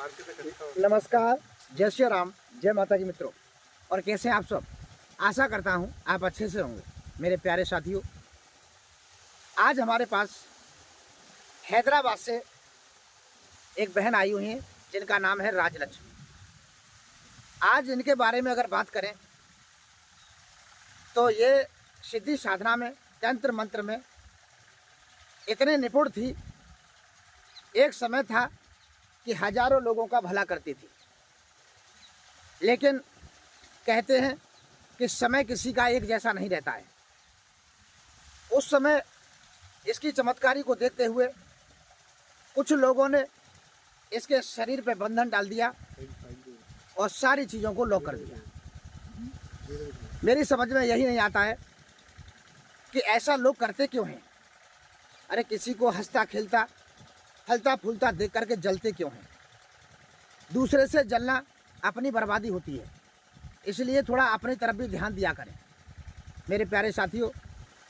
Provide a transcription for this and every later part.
नमस्कार, जय श्री राम, जय माता की मित्रों। और कैसे हैं आप सब? आशा करता हूं आप अच्छे से होंगे। मेरे प्यारे साथियों, आज हमारे पास हैदराबाद से एक बहन आई हुई हैं जिनका नाम है राजलक्ष्मी। आज इनके बारे में अगर बात करें तो ये सिद्धि साधना में, तंत्र मंत्र में इतने निपुण थी। एक समय था कि हजारों लोगों का भला करती थी, लेकिन कहते हैं कि समय किसी का एक जैसा नहीं रहता है। उस समय इसकी चमत्कारी को देखते हुए कुछ लोगों ने इसके शरीर पर बंधन डाल दिया और सारी चीज़ों को लॉक कर दिया। मेरी समझ में यही नहीं आता है कि ऐसा लोग करते क्यों हैं। अरे किसी को हंसता खेलता फलता फूलता देख करके जलते क्यों हैं? दूसरे से जलना अपनी बर्बादी होती है, इसलिए थोड़ा अपनी तरफ भी ध्यान दिया करें। मेरे प्यारे साथियों,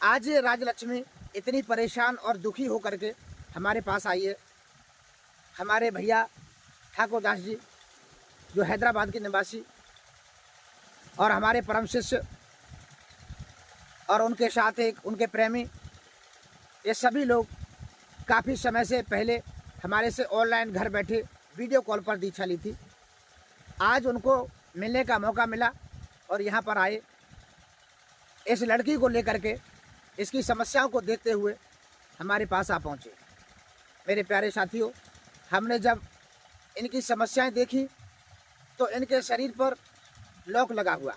आज ये राजलक्ष्मी इतनी परेशान और दुखी होकर के हमारे पास आई है। हमारे भैया ठाकुर दास जी, जो हैदराबाद के निवासी और हमारे परम शिष्य, और उनके साथ एक उनके प्रेमी, ये सभी लोग काफ़ी समय से पहले हमारे से ऑनलाइन घर बैठे वीडियो कॉल पर दीक्षा ली थी। आज उनको मिलने का मौका मिला और यहाँ पर आए। इस लड़की को लेकर के, इसकी समस्याओं को देखते हुए हमारे पास आ पहुँचे। मेरे प्यारे साथियों, हमने जब इनकी समस्याएं देखी तो इनके शरीर पर लॉक लगा हुआ,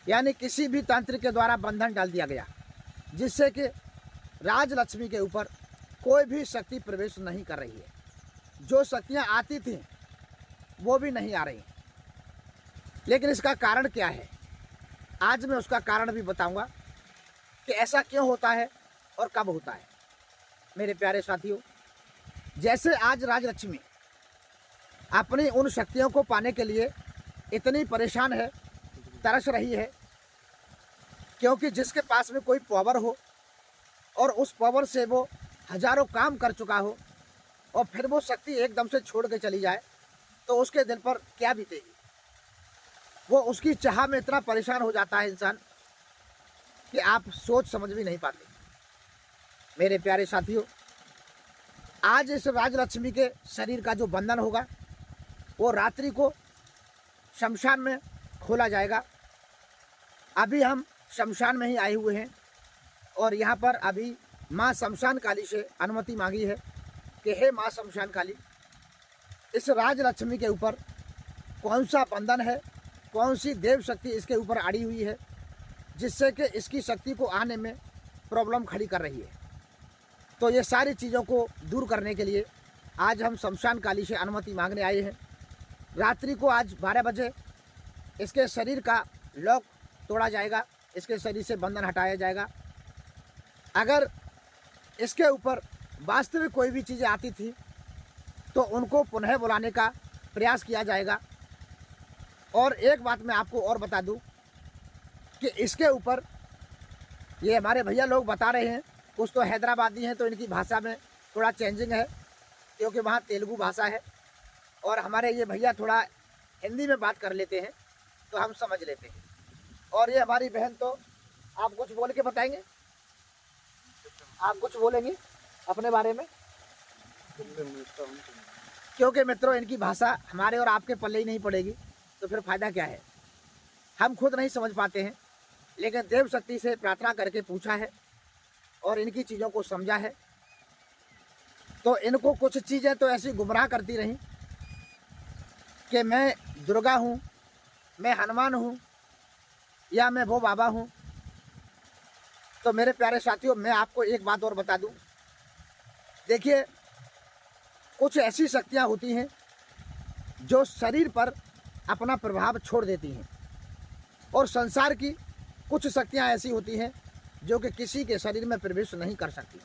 यानी किसी भी तंत्र के द्वारा बंधन डाल दिया गया, जिससे कि राजलक्ष्मी के ऊपर कोई भी शक्ति प्रवेश नहीं कर रही है। जो शक्तियाँ आती थीं वो भी नहीं आ रही। लेकिन इसका कारण क्या है, आज मैं उसका कारण भी बताऊंगा कि ऐसा क्यों होता है और कब होता है। मेरे प्यारे साथियों, जैसे आज राजलक्ष्मी अपनी उन शक्तियों को पाने के लिए इतनी परेशान है, तरस रही है, क्योंकि जिसके पास में कोई पावर हो और उस पावर से वो हजारों काम कर चुका हो और फिर वो शक्ति एकदम से छोड़ के चली जाए तो उसके दिल पर क्या बीतेगी। वो उसकी चाह में इतना परेशान हो जाता है इंसान कि आप सोच समझ भी नहीं पाते। मेरे प्यारे साथियों, आज इस राजलक्ष्मी के शरीर का जो बंधन होगा वो रात्रि को शमशान में खोला जाएगा। अभी हम शमशान में ही आए हुए हैं और यहाँ पर अभी माँ शमशान काली से अनुमति मांगी है कि हे माँ शमशान काली, इस राजलक्ष्मी के ऊपर कौन सा बंधन है, कौन सी देव शक्ति इसके ऊपर अड़ी हुई है, जिससे कि इसकी शक्ति को आने में प्रॉब्लम खड़ी कर रही है। तो ये सारी चीज़ों को दूर करने के लिए आज हम शमशान काली से अनुमति मांगने आए हैं। रात्रि को आज 12 बजे इसके शरीर का लॉक तोड़ा जाएगा, इसके शरीर से बंधन हटाया जाएगा। अगर इसके ऊपर वास्तविक कोई भी चीज़ें आती थी तो उनको पुनः बुलाने का प्रयास किया जाएगा। और एक बात मैं आपको और बता दूं कि इसके ऊपर ये हमारे भैया लोग बता रहे हैं, कुछ तो हैदराबादी हैं तो इनकी भाषा में थोड़ा चेंजिंग है, क्योंकि वहाँ तेलुगु भाषा है, और हमारे ये भैया थोड़ा हिंदी में बात कर लेते हैं तो हम समझ लेते हैं। और ये हमारी बहन, तो आप कुछ बोल के बताएंगे, आप कुछ बोलेंगे अपने बारे में? क्योंकि मित्रों, इनकी भाषा हमारे और आपके पल्ले ही नहीं पड़ेगी तो फिर फायदा क्या है। हम खुद नहीं समझ पाते हैं, लेकिन देव शक्ति से प्रार्थना करके पूछा है और इनकी चीज़ों को समझा है। तो इनको कुछ चीज़ें तो ऐसी गुमराह करती रहीं कि मैं दुर्गा हूँ, मैं हनुमान हूँ, या मैं वो बाबा हूँ। तो मेरे प्यारे साथियों, मैं आपको एक बात और बता दूं। देखिए, कुछ ऐसी शक्तियाँ होती हैं जो शरीर पर अपना प्रभाव छोड़ देती हैं, और संसार की कुछ शक्तियाँ ऐसी होती हैं जो कि किसी के शरीर में प्रवेश नहीं कर सकती।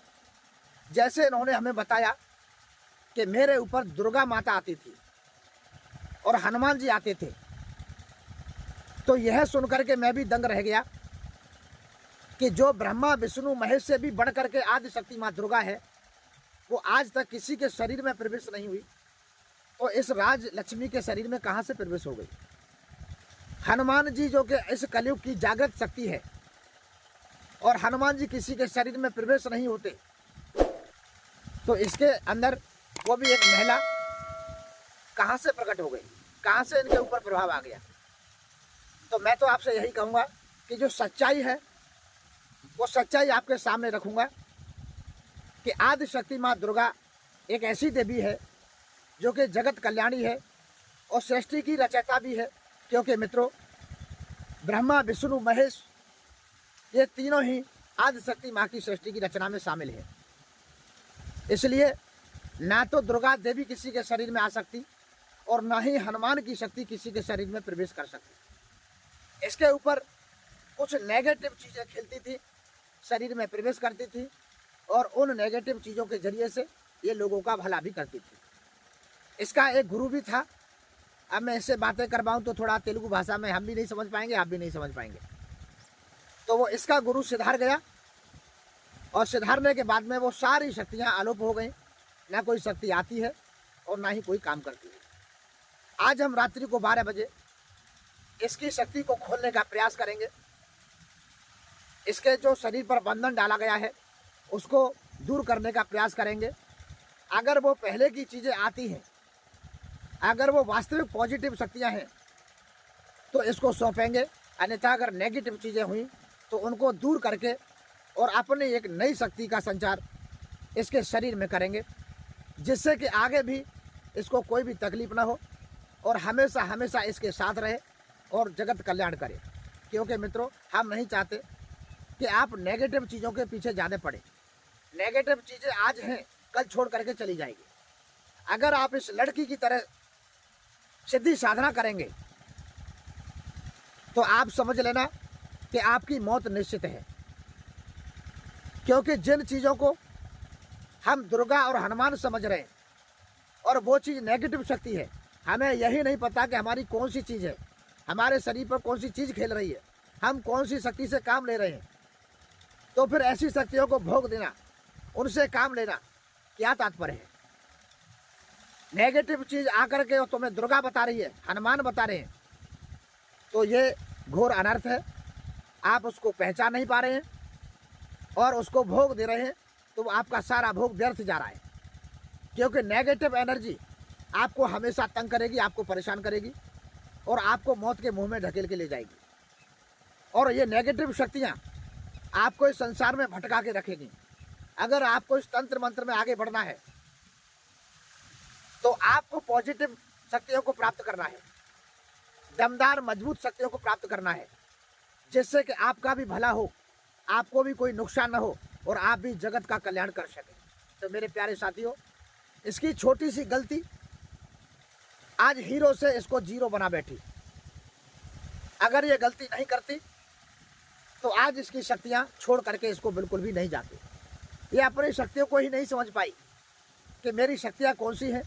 जैसे इन्होंने हमें बताया कि मेरे ऊपर दुर्गा माता आती थी और हनुमान जी आते थे, तो यह सुनकर के मैं भी दंग रह गया कि जो ब्रह्मा विष्णु महेश से भी बढ़ करके आदि शक्ति माँ दुर्गा है, वो आज तक किसी के शरीर में प्रवेश नहीं हुई। तो इस राज लक्ष्मी के शरीर में कहाँ से प्रवेश हो गई? हनुमान जी जो कि इस कलयुग की जागृत शक्ति है, और हनुमान जी किसी के शरीर में प्रवेश नहीं होते, तो इसके अंदर वो भी एक महिला कहाँ से प्रकट हो गई? कहाँ से इनके ऊपर प्रभाव आ गया? तो मैं तो आपसे यही कहूँगा कि जो सच्चाई है वो सच्चाई आपके सामने रखूँगा कि आदि शक्ति माँ दुर्गा एक ऐसी देवी है जो कि जगत कल्याणी है और सृष्टि की रचयिता भी है। क्योंकि मित्रों, ब्रह्मा विष्णु महेश ये तीनों ही आदि शक्ति माँ की सृष्टि की रचना में शामिल है। इसलिए ना तो दुर्गा देवी किसी के शरीर में आ सकती और ना ही हनुमान की शक्ति किसी के शरीर में प्रवेश कर सकती। इसके ऊपर कुछ नेगेटिव चीज़ें खेलती थी, शरीर में प्रवेश करती थी, और उन नेगेटिव चीज़ों के जरिए से ये लोगों का भला भी करती थी। इसका एक गुरु भी था। अब मैं इससे बातें करवाऊँ तो थोड़ा तेलुगु भाषा में हम भी नहीं समझ पाएंगे, आप भी नहीं समझ पाएंगे। तो वो इसका गुरु सिधार गया, और सिधारने के बाद में वो सारी शक्तियाँ आलोप हो गई। ना कोई शक्ति आती है और ना ही कोई काम करती है। आज हम रात्रि को 12 बजे इसकी शक्ति को खोलने का प्रयास करेंगे। इसके जो शरीर पर बंधन डाला गया है उसको दूर करने का प्रयास करेंगे। अगर वो पहले की चीज़ें आती हैं, अगर वो वास्तविक पॉजिटिव शक्तियां हैं तो इसको सौंपेंगे, अन्यथा अगर नेगेटिव चीज़ें हुई तो उनको दूर करके और अपनी एक नई शक्ति का संचार इसके शरीर में करेंगे, जिससे कि आगे भी इसको कोई भी तकलीफ ना हो और हमेशा हमेशा इसके साथ रहे और जगत कल्याण करे। क्योंकि मित्रों, हम नहीं चाहते कि आप नेगेटिव चीज़ों के पीछे ज़्यादा पड़े। नेगेटिव चीज़ें आज हैं, कल छोड़ करके चली जाएगी। अगर आप इस लड़की की तरह सिद्धि साधना करेंगे तो आप समझ लेना कि आपकी मौत निश्चित है। क्योंकि जिन चीज़ों को हम दुर्गा और हनुमान समझ रहे हैं और वो चीज़ नेगेटिव शक्ति है, हमें यही नहीं पता कि हमारी कौन सी चीज़ है, हमारे शरीर पर कौन सी चीज़ खेल रही है, हम कौन सी शक्ति से काम ले रहे हैं। तो फिर ऐसी शक्तियों को भोग देना, उनसे काम लेना क्या तात्पर्य है? नेगेटिव चीज़ आकर के तुम्हें दुर्गा बता रही है, हनुमान बता रहे हैं, तो ये घोर अनर्थ है। आप उसको पहचान नहीं पा रहे हैं और उसको भोग दे रहे हैं, तो आपका सारा भोग व्यर्थ जा रहा है। क्योंकि नेगेटिव एनर्जी आपको हमेशा तंग करेगी, आपको परेशान करेगी और आपको मौत के मुंह में ढकेल के ले जाएगी। और ये नेगेटिव शक्तियाँ आपको इस संसार में भटका के रखेगी। अगर आपको इस तंत्र मंत्र में आगे बढ़ना है तो आपको पॉजिटिव शक्तियों को प्राप्त करना है, दमदार मजबूत शक्तियों को प्राप्त करना है, जिससे कि आपका भी भला हो, आपको भी कोई नुकसान न हो और आप भी जगत का कल्याण कर सकें। तो मेरे प्यारे साथियों, इसकी छोटी सी गलती आज हीरो से इसको जीरो बना बैठी। अगर ये गलती नहीं करती तो आज इसकी शक्तियां छोड़ करके इसको बिल्कुल भी नहीं जाती। ये अपनी शक्तियों को ही नहीं समझ पाई कि मेरी शक्तियां कौन सी हैं,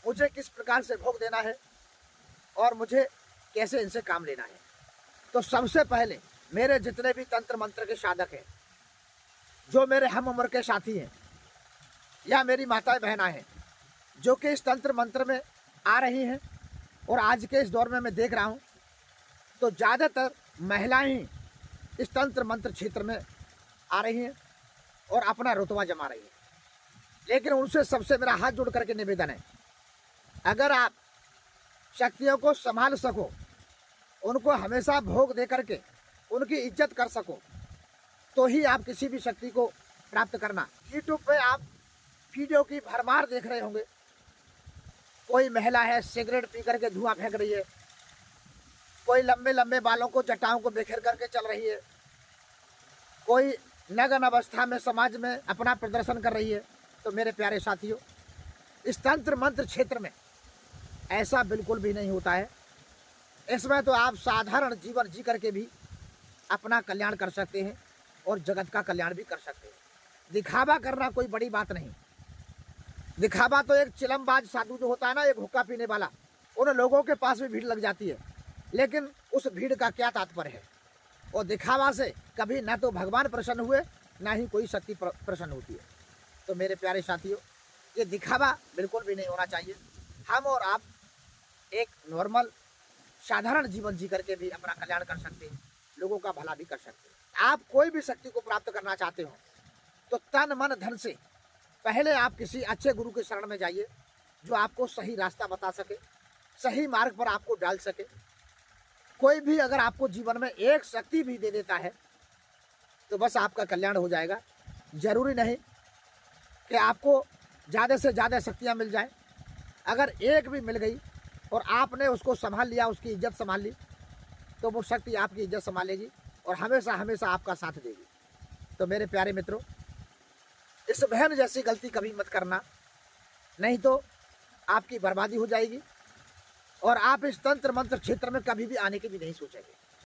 मुझे किस प्रकार से भोग देना है और मुझे कैसे इनसे काम लेना है। तो सबसे पहले मेरे जितने भी तंत्र मंत्र के साधक हैं, जो मेरे हम उम्र के साथी हैं या मेरी माताएं बहना हैं जो कि इस तंत्र मंत्र में आ रही हैं, और आज के इस दौर में मैं देख रहा हूं तो ज़्यादातर महिलाएं ही इस तंत्र मंत्र क्षेत्र में आ रही हैं और अपना रुतबा जमा रही हैं। लेकिन उनसे सबसे मेरा हाथ जोड़ करके निवेदन है, अगर आप शक्तियों को संभाल सको, उनको हमेशा भोग दे करके उनकी इज्जत कर सको, तो ही आप किसी भी शक्ति को प्राप्त करना। यूट्यूब पे आप वीडियो की भरमार देख रहे होंगे। कोई महिला है सिगरेट पी करके धुआं फेंक रही है, कोई लंबे लंबे बालों को जटाओं को बिखेर करके चल रही है, कोई नग्न अवस्था में समाज में अपना प्रदर्शन कर रही है। तो मेरे प्यारे साथियों, इस तंत्र मंत्र क्षेत्र में ऐसा बिल्कुल भी नहीं होता है। इसमें तो आप साधारण जीवन जी करके भी अपना कल्याण कर सकते हैं और जगत का कल्याण भी कर सकते हैं। दिखावा करना कोई बड़ी बात नहीं। दिखावा तो एक चिलमबाज साधु जो होता है ना, एक हुक्का पीने वाला, उन लोगों के पास भी भीड़ लग जाती है, लेकिन उस भीड़ का क्या तात्पर्य है? और दिखावा से कभी ना तो भगवान प्रसन्न हुए, ना ही कोई शक्ति प्रसन्न होती है। तो मेरे प्यारे साथियों, ये दिखावा बिल्कुल भी नहीं होना चाहिए। हम और आप एक नॉर्मल साधारण जीवन जी करके भी अपना कल्याण कर सकते हैं, लोगों का भला भी कर सकते हैं। आप कोई भी शक्ति को प्राप्त करना चाहते हो तो तन मन धन से पहले आप किसी अच्छे गुरु के शरण में जाइए, जो आपको सही रास्ता बता सके, सही मार्ग पर आपको डाल सके। कोई भी अगर आपको जीवन में एक शक्ति भी दे देता है तो बस आपका कल्याण हो जाएगा। जरूरी नहीं कि आपको ज़्यादा से ज़्यादा शक्तियाँ मिल जाएं। अगर एक भी मिल गई और आपने उसको संभाल लिया, उसकी इज्जत संभाल ली, तो वो शक्ति आपकी इज्जत संभालेगी और हमेशा हमेशा आपका साथ देगी। तो मेरे प्यारे मित्रों, इस बहन जैसी गलती कभी मत करना, नहीं तो आपकी बर्बादी हो जाएगी और आप इस तंत्र मंत्र क्षेत्र में कभी भी आने की भी नहीं सोचेंगे।